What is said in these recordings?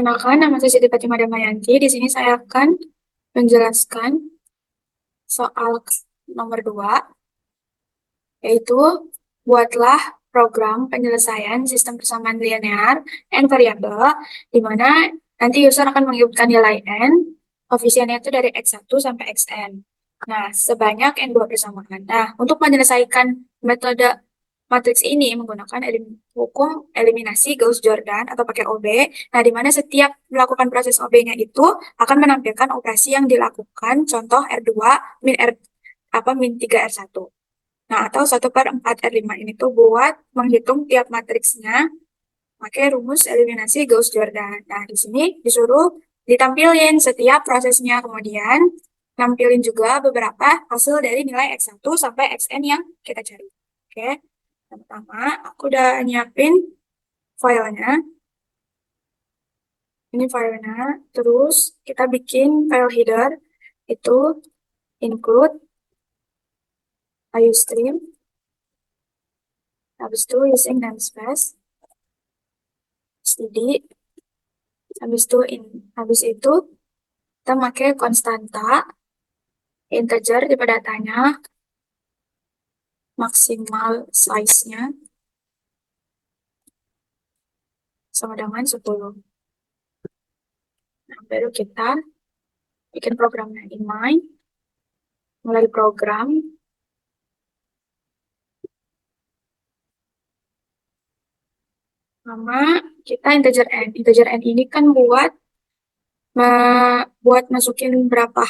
Perkenalkan, nama saya Siti Fatimah Damayanti. Di sini saya akan menjelaskan soal nomor 2, yaitu buatlah program penyelesaian sistem persamaan linear n variabel, di mana nanti user akan menginputkan nilai n, koefisiennya itu dari x1 sampai xn. Nah, sebanyak n2 persamaan. Nah, untuk menyelesaikan metode matriks ini menggunakan hukum eliminasi Gauss-Jordan atau pakai OB. Nah, di mana setiap melakukan proses OB-nya itu akan menampilkan operasi yang dilakukan, contoh R2 min R min 3 R1. Nah, atau 1/4 R5 ini tuh buat menghitung tiap matriksnya pakai rumus eliminasi Gauss-Jordan. Nah, di sini disuruh ditampilin setiap prosesnya, kemudian nampilin juga beberapa hasil dari nilai X1 sampai Xn yang kita cari. Oke, yang pertama aku udah nyiapin filenya. Ini filenya, terus kita bikin file header, itu include iostream, habis itu using namespace, std, habis itu kita pakai konstanta integer tipe datanya, maksimal size-nya sama dengan 10. Nah, baru kita bikin programnya inline, mulai program. Sama kita integer n. Integer n ini kan buat masukin berapa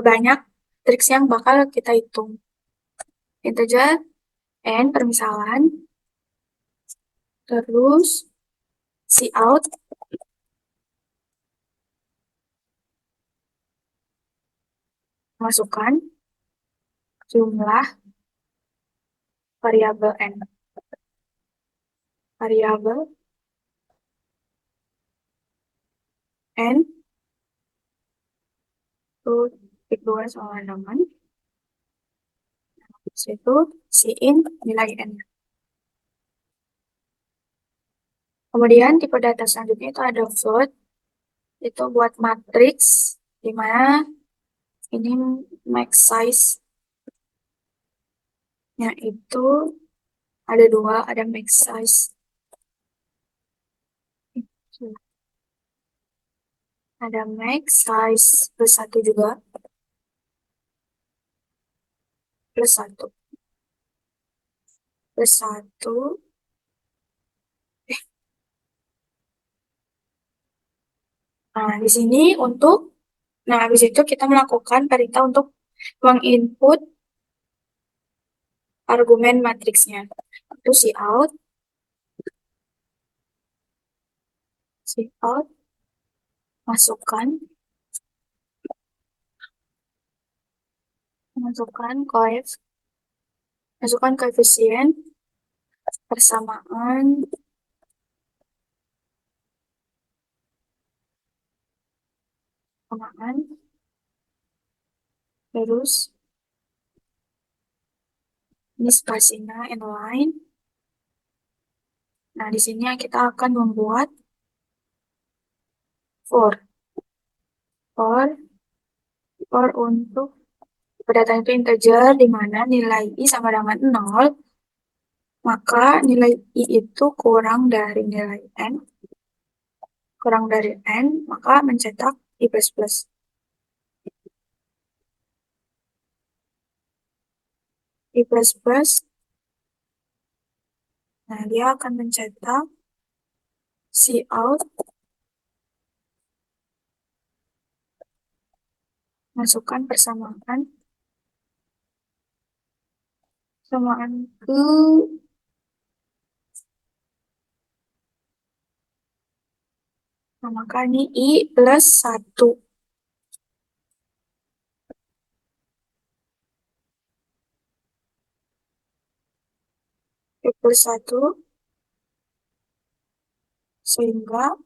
banyak matriks yang bakal kita hitung. Integer n permisalan, terus cout masukkan jumlah variabel n. Variabel n itu dua sama dengan itu in nilai n. Kemudian tipe data selanjutnya itu ada float, itu buat matriks di mana ini max size-nya itu ada 2, ada max size. Ada max size plus 1 juga. Plus 1. Plus 1. Nah, di sini habis itu kita melakukan perintah untuk menginput argumen matriksnya. Itu cout, masukkan koefisien persamaan terus ini spasinya inline. Nah, di sini kita akan membuat for untuk data itu integer di mana nilai i sama dengan 0, maka nilai i itu kurang dari nilai n, maka mencetak i plus plus. I plus plus, nah dia akan mencetak cout, masukkan persamaan ke maka ini i plus 1. I plus 1 sehingga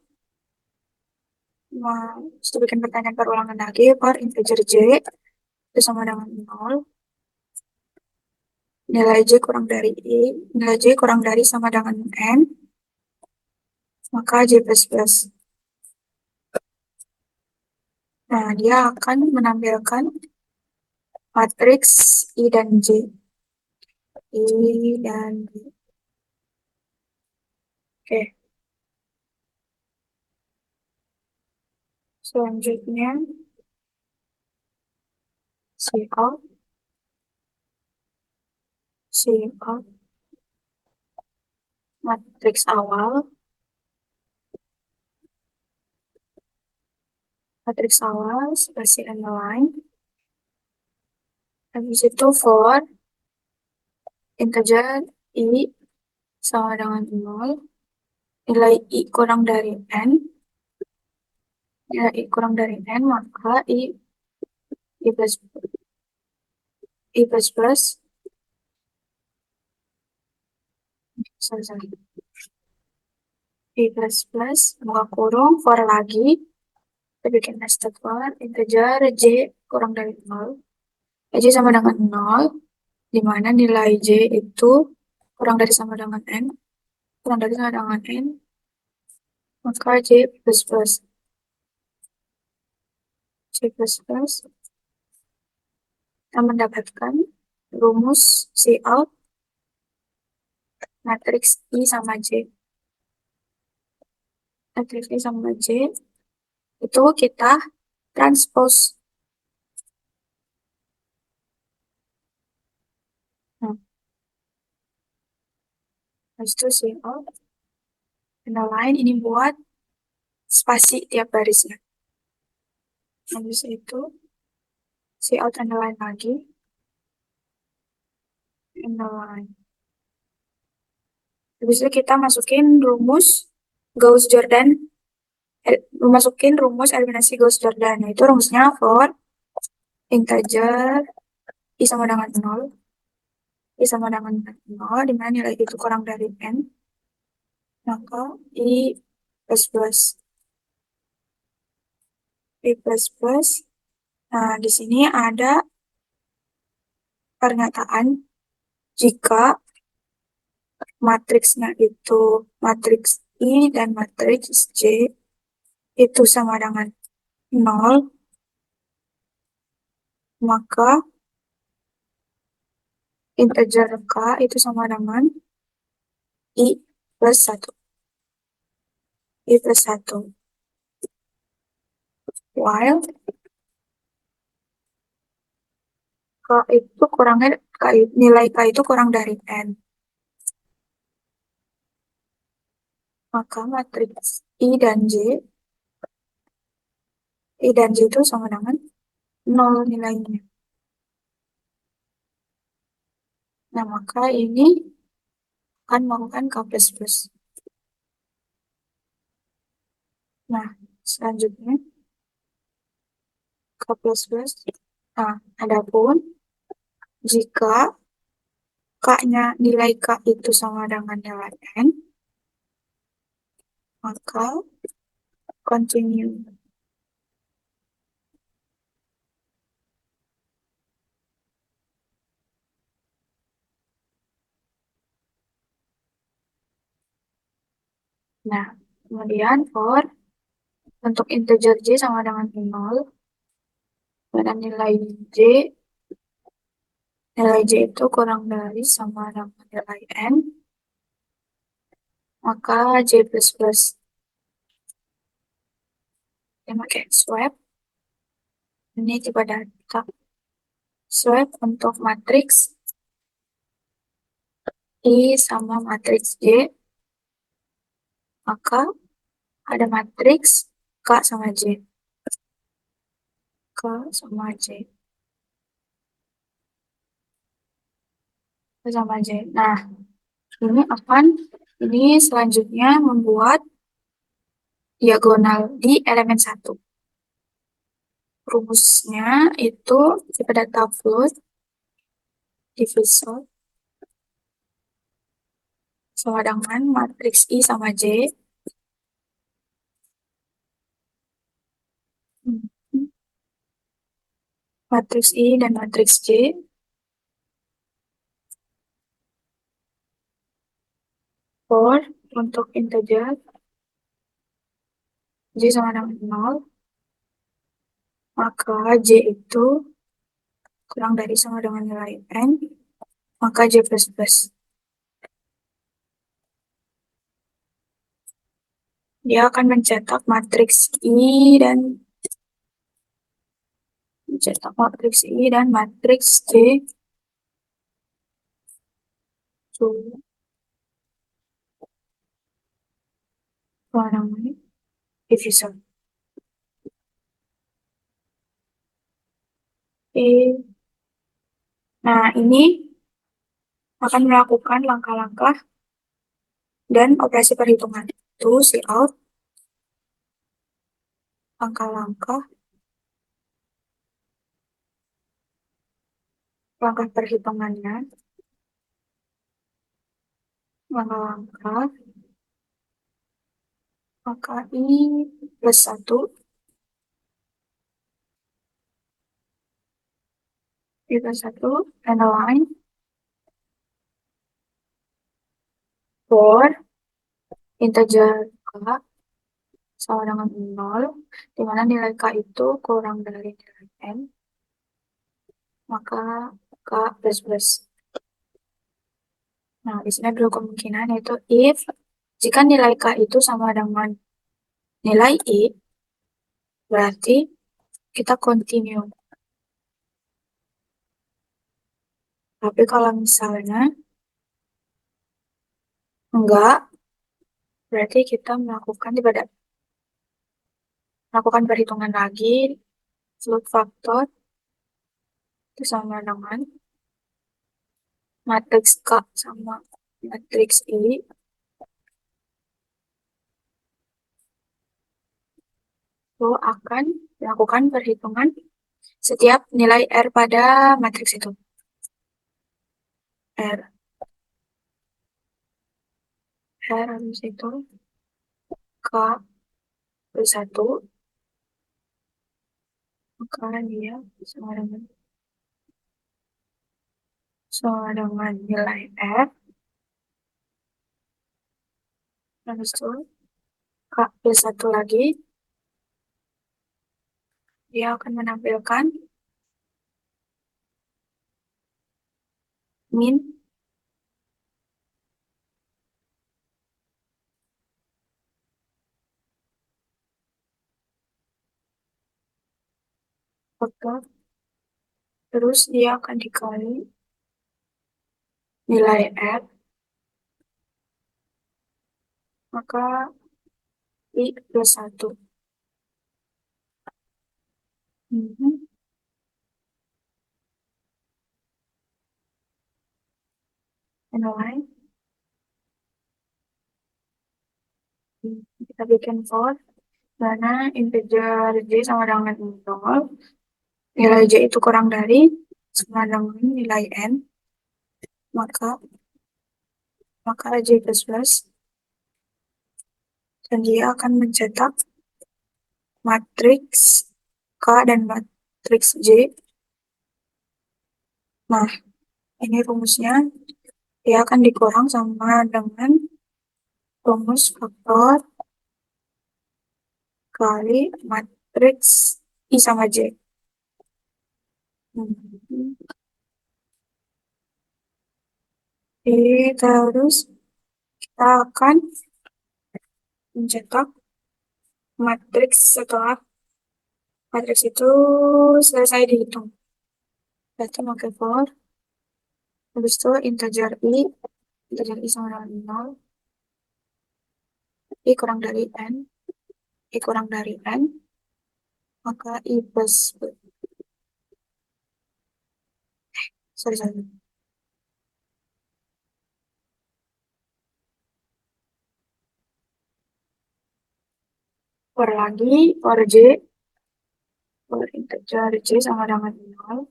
kita bikin pertanyaan perulangan lagi per integer j itu sama dengan 0, nilai j kurang dari sama dengan n, maka j plus plus. Nah, dia akan menampilkan matriks I dan J. I dan J. Oke, selanjutnya Cout, Cout, matriks awal, spasi underline. Habis itu for integer I sama dengan 0, nilai I kurang dari N, nilai I kurang dari N, maka I plus, I plus plus, sorry, sorry. I plus plus, buka kurung, for lagi, kita bikin nested for, integer J kurang dari 0, J sama dengan 0, di mana nilai J itu kurang dari sama dengan N, kurang dari sama dengan N, maka J plus plus, J plus plus, kita mendapatkan rumus Cout matriks I sama J. Matriks I sama J itu kita transpose. Nah, habis itu Cout, lain ini buat spasi tiap barisnya. Habis itu Cout lain lagi, lain. Habis itu kita masukin rumus Gauss-Jordan, masukin rumus eliminasi Gauss-Jordan. Itu rumusnya for integer I sama dengan 0, I sama dengan 0, di mana nilai itu kurang dari N, maka I plus plus, I plus plus. Nah, di sini ada pernyataan jika matriksnya itu matriks I dan matriks J itu sama dengan 0, maka integer K itu sama dengan I plus 1. I plus 1. While K itu kurangnya, nilai K itu kurang dari N. Maka matriks I dan J itu sama dengan 0 nilainya. Nah, maka ini akan melakukan K plus plus. Nah, selanjutnya K plus plus. Nah, adapun jika K-nya, nilai K itu sama dengan nilai N, maka continue. Nah, kemudian for untuk integer J sama dengan 0, dan nilai J itu kurang dari sama dengan nilai N, maka J plus plus. Kita pakai swap. Ini tipe data. Swap untuk matriks I sama matriks J, maka ada matriks K sama J. K sama J. K sama J. Nah, ini selanjutnya membuat diagonal di elemen 1. Rumusnya itu tipe data float divisor sama dengan matriks I sama J. Matriks I dan matriks J for untuk integer J sama dengan 0, maka J itu kurang dari sama dengan nilai N, maka J plus plus. Dia akan mencetak matriks dan matriks J to apa namanya divisor. Oke. Nah, ini akan melakukan langkah-langkah dan operasi perhitungan. Itu si out, langkah-langkah, langkah perhitungannya, langkah-langkah, maka ini plus 1, ini plus 1, and a line for integer k sama dengan 0, di mana nilai k itu kurang dari nilai n, maka k plus plus. Nah, di sini ada dua kemungkinan, yaitu if jika nilai k itu sama dengan nilai i, berarti kita continue. Tapi kalau misalnya enggak, berarti kita melakukan perhitungan lagi, float faktor itu sama dengan matriks K sama matriks I, itu akan melakukan perhitungan setiap nilai R pada matriks itu. R, habis itu K plus 1, maka dia sama dengan nilai R, habis itu K plus 1 lagi, dia akan menampilkan min faktor, terus dia akan dikali nilai R, maka I plus 1. Mhm. Nilai, kita bikin for, mana integer J sama dengan 0, nilai J itu kurang dari sama dengan nilai N, maka J plus plus, dan dia akan mencetak matriks K dan matriks J. Nah, ini rumusnya, dia akan dikurang sama dengan rumus faktor kali matriks I sama J. Terus kita akan mencetak matriks setelah matriks itu selesai dihitung. Berarti pakai for, habis itu integer I sama dengan 0, I kurang dari N, I kurang dari N, maka I plus, sorry, for lagi, for J, for integer J sama dengan 0,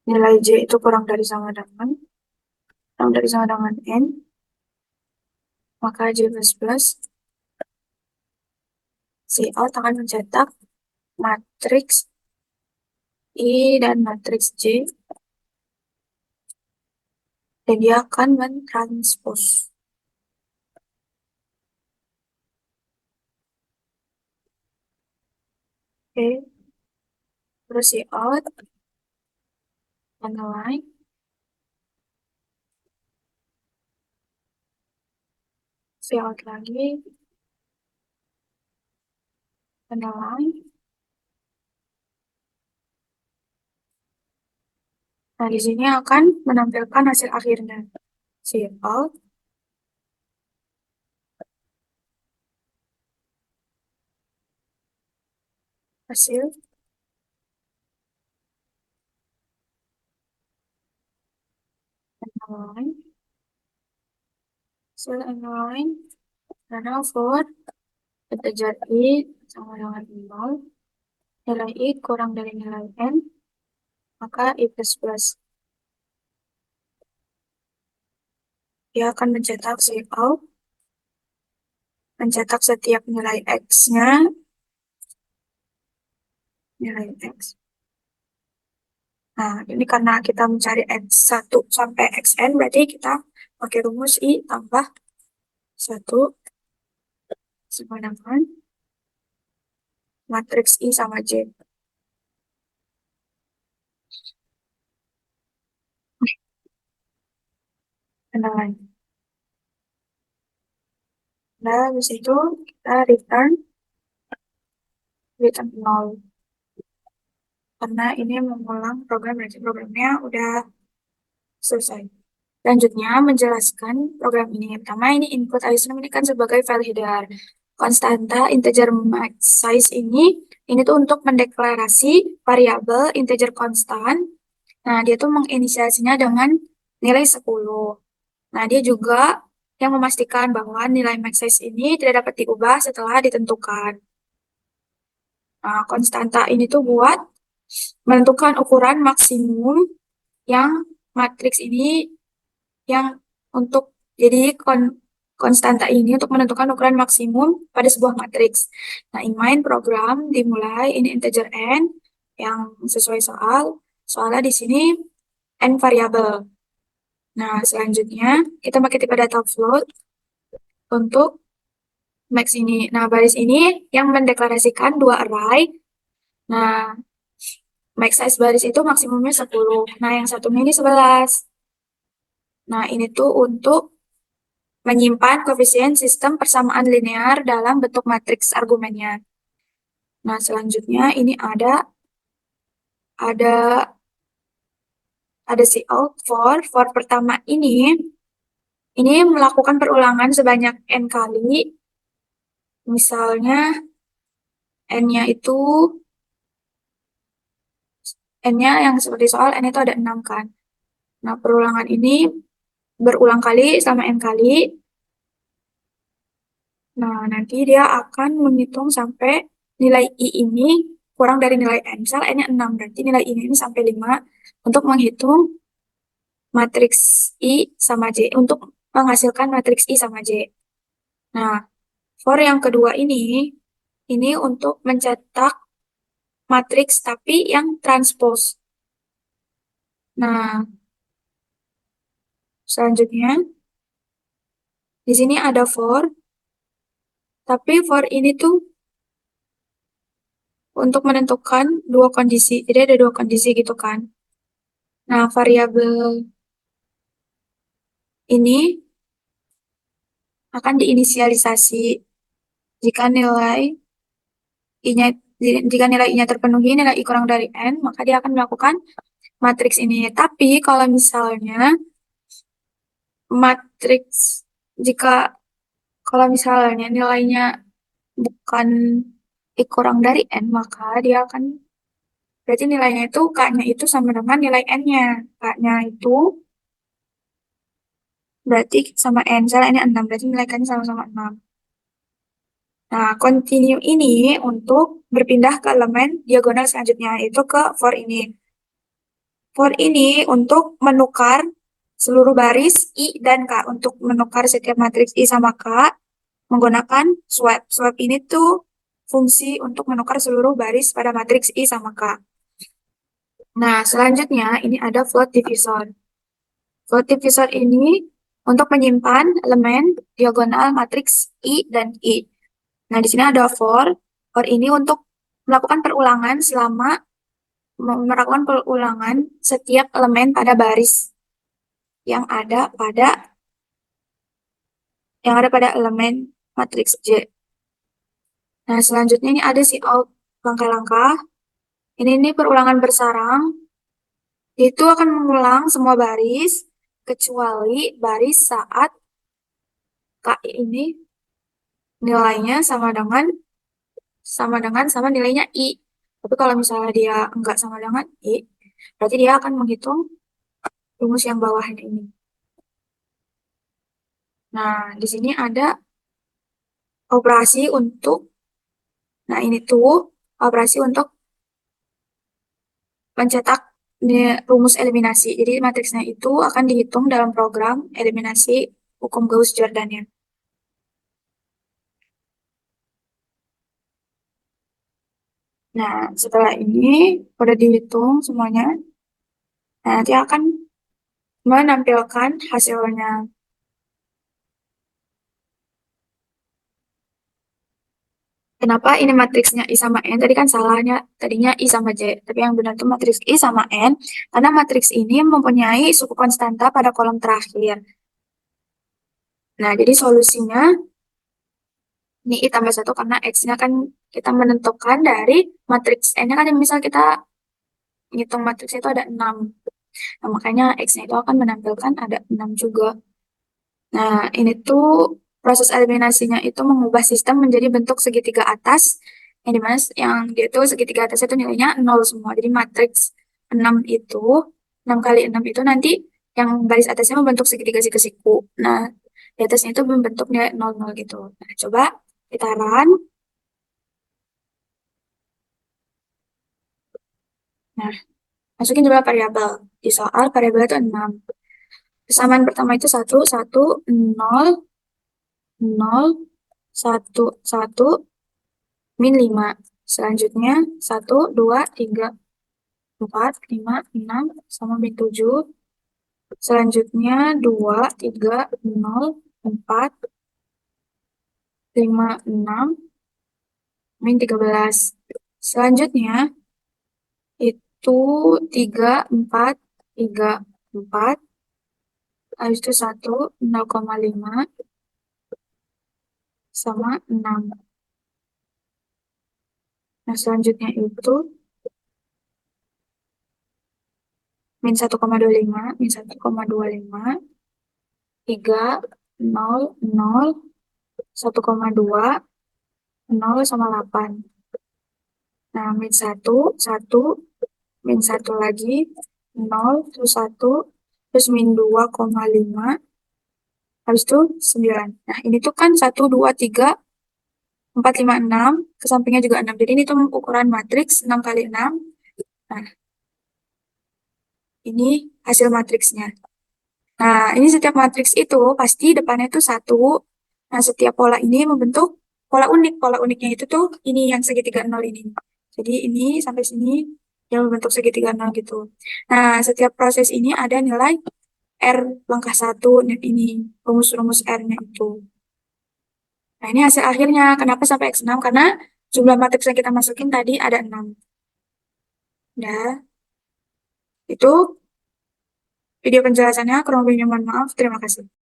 nilai J itu kurang dari sama dengan N, maka J plus plus, si out akan mencetak matriks I dan matriks J, dan dia akan mentranspos. Oke. terus C out, underline, C out lagi, underline. Nah, di sini akan menampilkan hasil akhirnya. C out, hasil, underline, hasil underline, karena for integer I sama dengan 0, nilai I kurang dari nilai N, maka I plus plus. Dia akan mencetak C out, mencetak setiap nilai X-nya, nilai X. Nah, ini karena kita mencari X1 sampai Xn, berarti kita pakai rumus I tambah 1 sama dengan matriks I sama J. Kenalan. Nah, habis itu kita return 0. Karena ini mengulang program, berarti programnya udah selesai. Selanjutnya, menjelaskan program ini. Pertama, ini input item ini kan sebagai file header. Konstanta integer max size ini tuh untuk mendeklarasi variabel integer konstan. Nah, dia tuh menginisiasinya dengan nilai 10. Nah, dia juga yang memastikan bahwa nilai max size ini tidak dapat diubah setelah ditentukan. Nah, konstanta ini tuh buat menentukan ukuran maksimum yang matriks ini yang untuk jadi konstanta ini untuk menentukan ukuran maksimum pada sebuah matriks. Nah, in main program dimulai ini integer n yang sesuai soal. Soalnya di sini n variabel. Nah, selanjutnya kita pakai tipe data float untuk max ini. Nah, baris ini yang mendeklarasikan dua array. Nah, max size baris itu maksimumnya 10. Nah, yang satunya ini 11. Nah, ini tuh untuk menyimpan koefisien sistem persamaan linear dalam bentuk matriks argumennya. Nah, selanjutnya ini ada ada cout for pertama ini melakukan perulangan sebanyak n kali. Misalnya n-nya itu n-nya yang seperti soal n itu ada 6 kan. Nah, perulangan ini berulang kali sama n kali. Nah, nanti dia akan menghitung sampai nilai I ini kurang dari nilai N. Misal N-nya 6, berarti nilai I ini sampai 5 untuk menghitung matriks I sama J, untuk menghasilkan matriks I sama J. Nah, for yang kedua ini untuk mencetak matriks tapi yang transpose. Nah, selanjutnya di sini ada for, tapi for ini tuh untuk menentukan dua kondisi. Jadi ada dua kondisi gitu kan. Nah, variabel ini akan diinisialisasi jika nilai I-nya jika nilai I-nya terpenuhi, nilai I kurang dari N, maka dia akan melakukan matriks ini. Tapi kalau misalnya matriks jika kalau misalnya nilainya bukan I kurang dari N, maka dia akan berarti nilainya itu K-nya itu sama dengan nilai N-nya. K-nya itu berarti sama N, misalnya ini 6, berarti nilai K-nya sama-sama 6. Nah, continue ini untuk berpindah ke elemen diagonal selanjutnya, yaitu ke for ini. For ini untuk menukar seluruh baris I dan K. Untuk menukar setiap matriks I sama K menggunakan swap. Swap ini tuh fungsi untuk menukar seluruh baris pada matriks I sama K. Nah, selanjutnya ini ada float divisor. Float divisor ini untuk menyimpan elemen diagonal matriks I dan I. Nah, di sini ada for. For ini untuk melakukan perulangan selama melakukan perulangan setiap elemen pada baris yang ada pada elemen matriks J. Nah, selanjutnya ini ada sih out langkah-langkah. Ini perulangan bersarang. Itu akan mengulang semua baris kecuali baris saat KI ini nilainya sama nilainya I. Tapi kalau misalnya dia enggak sama dengan I, berarti dia akan menghitung rumus yang bawahnya ini. Nah, di sini ada operasi untuk, nah ini tuh operasi untuk mencetak rumus eliminasi. Jadi matriksnya itu akan dihitung dalam program eliminasi hukum Gauss-Jordan-nya. Nah, setelah ini udah dihitung semuanya, nah, nanti akan menampilkan hasilnya. Kenapa ini matriksnya I sama N? Tadi kan salahnya, tadinya I sama J. Tapi yang benar itu matriks I sama N, karena matriks ini mempunyai suku konstanta pada kolom terakhir. Nah, jadi solusinya, ini I tambah 1 karena X-nya kan kita menentukan dari matriks N-nya kan misal kita ngitung matriks itu ada 6. Nah, makanya X-nya itu akan menampilkan ada 6 juga. Nah, ini tuh proses eliminasinya itu mengubah sistem menjadi bentuk segitiga atas, yang dimana yang dia tuh segitiga atas itu nilainya 0 semua. Jadi matriks 6 itu, 6 kali 6 itu nanti yang baris atasnya membentuk segitiga siku-siku. Nah, di atasnya itu membentuk nilai 0, 0 gitu. Nah, coba kita run. Nah, masukin juga variabel. Di soal variabel itu 6. Kesamaan pertama itu 1, 1, 0, 0, 1, 1, min 5. Selanjutnya 1, 2, 3, 4, 5, 6, sama min 7. Selanjutnya 2, 3, 0, 4, 5, 6, min 13. Selanjutnya itu 3, 4, 3, 4. Habis itu 1, 0,5, sama 6. Nah, selanjutnya itu min 1,25, min 1,25, 3, 0, 0, 1,2, 0 sama 8. Nah, min 1, 1, min 1 lagi, 0, terus 1, terus min 2,5, habis itu 9. Nah, ini tuh kan 1, 2, 3, 4, 5, 6, ke sampingnya juga 6. Jadi ini tuh ukuran matriks 6 kali 6. Nah, ini hasil matriksnya. Nah, ini setiap matriks itu pasti depannya itu 1. Nah, setiap pola ini membentuk pola unik. Pola uniknya itu tuh ini yang segitiga 0 ini. Jadi ini sampai sini yang membentuk segitiga 0 gitu. Nah, setiap proses ini ada nilai R langkah 1 ini, rumus-rumus R-nya itu. Nah, ini hasil akhirnya. Kenapa sampai X6? Karena jumlah matriks yang kita masukin tadi ada 6. Nah, itu video penjelasannya. Kurang lebihnya mohon maaf. Terima kasih.